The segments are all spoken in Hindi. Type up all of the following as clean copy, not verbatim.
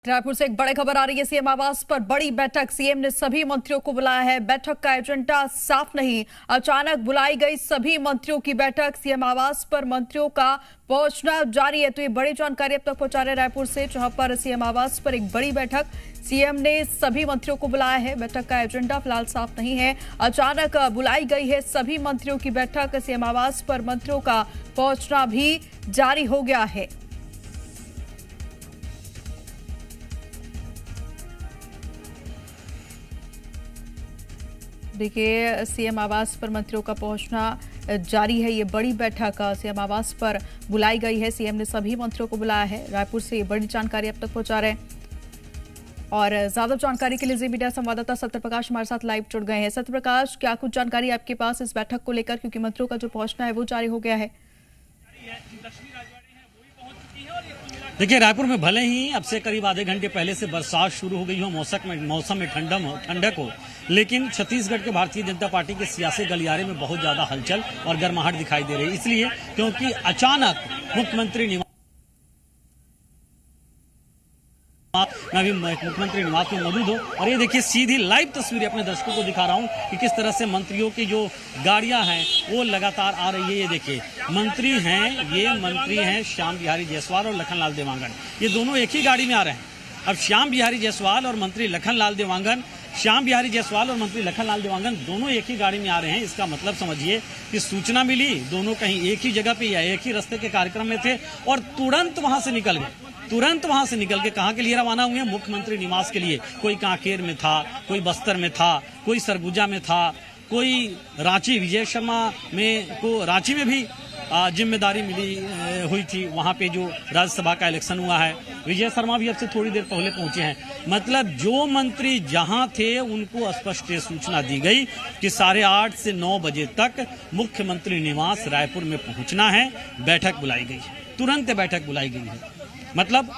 रायपुर से एक बड़ी खबर आ रही है। सीएम आवास पर बड़ी बैठक, सीएम ने सभी मंत्रियों को बुलाया है। बैठक का एजेंडा साफ नहीं, अचानक बुलाई गई सभी मंत्रियों की बैठक। सीएम आवास पर मंत्रियों का पहुंचना जारी है। तो ये बड़ी जानकारी अब तक पहुंचा रहे रायपुर से, जहां पर सीएम आवास पर एक बड़ी बैठक, सीएम ने सभी मंत्रियों को बुलाया है। बैठक का एजेंडा फिलहाल साफ नहीं है, अचानक बुलाई गई है सभी मंत्रियों की बैठक। सीएम आवास पर मंत्रियों का पहुंचना भी जारी हो गया है। देखिए, सीएम आवास पर मंत्रियों का पहुंचना जारी है। ये बड़ी बैठक सीएम आवास पर बुलाई गई है। सीएम ने सभी मंत्रियों को बुलाया है। रायपुर से ये बड़ी जानकारी अब तक पहुंचा रहे हैं। और ज्यादा जानकारी के लिए जी मीडिया संवाददाता सत्यप्रकाश हमारे साथ लाइव जुड़ गए हैं। सत्यप्रकाश, क्या कुछ जानकारी आपके पास इस बैठक को लेकर, क्योंकि मंत्रियों का जो पहुंचना है वो जारी हो गया है? देखिए, रायपुर में भले ही अब से करीब आधे घंटे पहले से बरसात शुरू हो गई हो, मौसम में ठंडक हो, लेकिन छत्तीसगढ़ के भारतीय जनता पार्टी के सियासी गलियारे में बहुत ज्यादा हलचल और गर्माहट दिखाई दे रही है। इसलिए क्योंकि अचानक मुख्यमंत्री निवास में मौजूद हो, और ये देखिए सीधी लाइव तस्वीरें अपने दर्शकों को दिखा रहा हूं कि किस तरह से मंत्रियों की जो गाड़ियां हैं वो लगातार आ रही है। ये देखिए मंत्री हैं श्याम बिहारी जायसवाल और लखनलाल देवांगन, ये दोनों एक ही गाड़ी में आ रहे हैं। अब श्याम बिहारी जायसवाल और मंत्री लखनलाल देवांगन दोनों एक ही गाड़ी में आ रहे हैं। इसका मतलब समझिए कि सूचना मिली, दोनों कहीं एक ही जगह पे या एक ही रास्ते के कार्यक्रम में थे और तुरंत वहां से निकल के कहां के लिए रवाना हुए? मुख्यमंत्री निवास के लिए। कोई कांकेर में था, कोई बस्तर में था, कोई सरगुजा में था, कोई रांची, विजय शर्मा को रांची में भी जिम्मेदारी मिली हुई थी। वहां पे जो राज्यसभा का इलेक्शन हुआ है, विजय शर्मा भी अब से थोड़ी देर पहले पहुंचे हैं। मतलब जो मंत्री जहां थे उनको स्पष्ट सूचना दी गई कि 8:30 से 9 बजे तक मुख्यमंत्री निवास रायपुर में पहुंचना है। बैठक बुलाई गई है, तुरंत बैठक बुलाई गई है। मतलब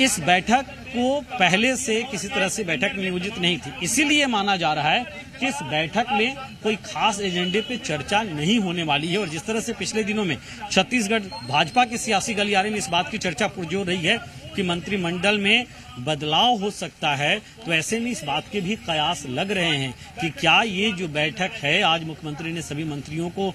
इस बैठक को पहले से किसी तरह से बैठक नियोजित नहीं थी, इसीलिए माना जा रहा है कि इस बैठक में कोई खास एजेंडे पे चर्चा नहीं होने वाली है। और जिस तरह से पिछले दिनों में छत्तीसगढ़ भाजपा के सियासी गलियारे में इस बात की चर्चा पुरजोर रही है कि मंत्रिमंडल में बदलाव हो सकता है, तो ऐसे में इस बात के भी कयास लग रहे हैं कि क्या ये जो बैठक है, आज मुख्यमंत्री ने सभी मंत्रियों को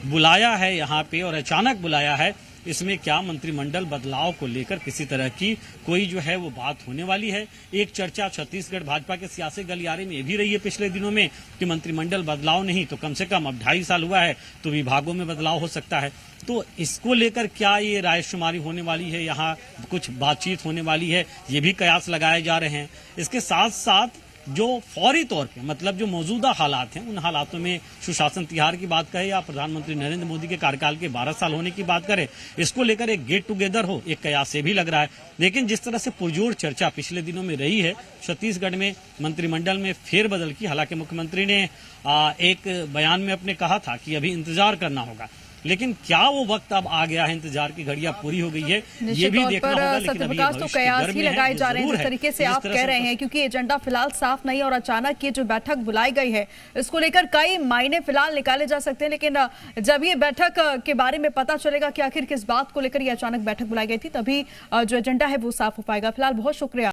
बुलाया है यहाँ पे और अचानक बुलाया है, इसमें क्या मंत्रिमंडल बदलाव को लेकर किसी तरह की कोई जो है वो बात होने वाली है। एक चर्चा छत्तीसगढ़ भाजपा के सियासी गलियारे में ये भी रही है पिछले दिनों में कि मंत्रिमंडल बदलाव नहीं तो कम से कम अब 2.5 साल हुआ है तो विभागों में बदलाव हो सकता है। तो इसको लेकर क्या ये रायशुमारी होने वाली है, यहाँ कुछ बातचीत होने वाली है, ये भी कयास लगाए जा रहे हैं। इसके साथ साथ जो फौरी तौर पे मतलब जो मौजूदा हालात हैं, उन हालातों में सुशासन तिहार की बात करें या प्रधानमंत्री नरेंद्र मोदी के कार्यकाल के 12 साल होने की बात करें, इसको लेकर एक गेट टुगेदर हो, एक कयास से भी लग रहा है। लेकिन जिस तरह से पुरजोर चर्चा पिछले दिनों में रही है छत्तीसगढ़ में मंत्रिमंडल में फेरबदल की, हालांकि मुख्यमंत्री ने एक बयान में अपने कहा था कि अभी इंतजार करना होगा, लेकिन क्या वो वक्त अब आ गया है, इंतजार की घड़ियां पूरी हो गई है, ये भी देखना होगा। सत्यप्रकाश, तो कयास ही लगाए जा रहे हैं जिस तरीके से आप कह रहे हैं, क्योंकि एजेंडा फिलहाल साफ नहीं और अचानक ये जो बैठक बुलाई गई है इसको लेकर कई मायने फिलहाल निकाले जा सकते हैं। लेकिन जब ये बैठक के बारे में पता चलेगा कि आखिर किस बात को लेकर ये अचानक बैठक बुलाई गई थी, तभी जो एजेंडा है वो साफ हो पाएगा। फिलहाल बहुत शुक्रिया।